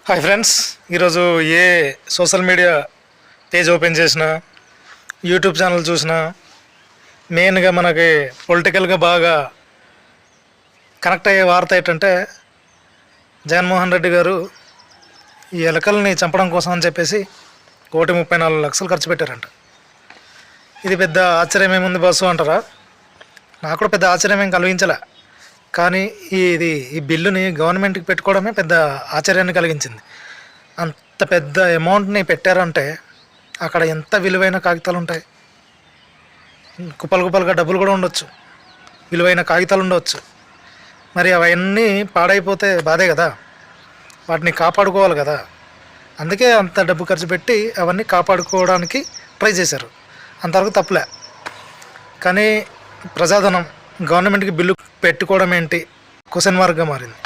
Hi friends, ఈరోజు ఏ social media page open చేసినా, YouTube channel చూసినా, మెయిన్గా మనకి పొలిటికల్గా బాగా కనెక్ట్ అయ్యే వార్త ఏంటంటే జగన్మోహన్ రెడ్డి గారు ఈ ఎలకల్ని చంపడం కోసం అని చెప్పేసి 1,34,00,000 ఖర్చు పెట్టారంట. ఇది పెద్ద ఆశ్చర్యం ఏముంది బస్సు అంటారా? నాకు కూడా పెద్ద ఆశ్చర్యం ఏం కలిగించలే. కానీ ఈ బిల్లుని గవర్నమెంట్కి పెట్టుకోవడమే పెద్ద ఆశ్చర్యాన్ని కలిగించింది. అంత పెద్ద అమౌంట్ని పెట్టారంటే అక్కడ ఎంత విలువైన కాగితాలు ఉంటాయి, కుప్పలుగా డబ్బులు కూడా ఉండొచ్చు, విలువైన కాగితాలు ఉండవచ్చు. మరి అవన్నీ పాడైపోతే బాధే కదా, వాటిని కాపాడుకోవాలి కదా. అందుకే అంత డబ్బు ఖర్చు పెట్టి అవన్నీ కాపాడుకోవడానికి ట్రై చేశారు. అంతవరకు తప్పులే. కానీ ప్రజాధనం గవర్నమెంట్కి బిల్లు పెట్టుకోవడం ఏంటి క్వశ్చన్ మార్క్గా మారింది.